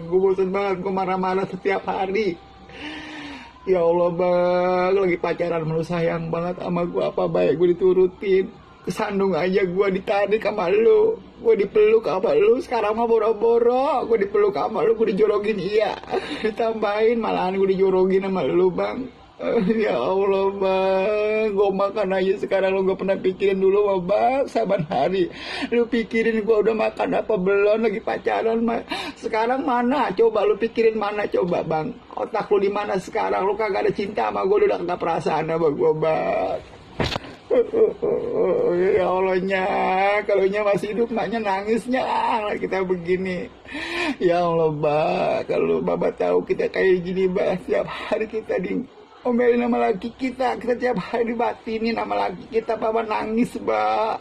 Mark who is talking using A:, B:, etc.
A: Gue bosan banget, gue marah-marah setiap hari. Ya Allah bang, lagi pacaran lu sayang banget sama gue, apa baik gue diturutin. Kesandung aja gue ditarik sama lu, gue dipeluk sama lu, sekarang mah boro-boro gue dipeluk sama lu, gue dijorogin iya. Ditambahin malahan gue dijorogin sama lu bang. Ya Allah bang, gue makan aja sekarang lu gak pernah pikirin dulu mah bang, saban hari lu pikirin gue udah makan apa belum, lagi pacaran mah. Sekarang mana coba lu pikirin, mana coba bang, otak lu di mana sekarang, lu kagak ada cinta sama gue, lu udah kagak perasaan sama gue bang. Ya Allahnya, kalau nya masih hidup maknya nangisnya kita begini. Ya Allah bah, kalau Baba tahu kita kayak gini bah, setiap hari kita di omelin sama laki kita tiap hari dibatinin sama laki kita, Baba nangis bah.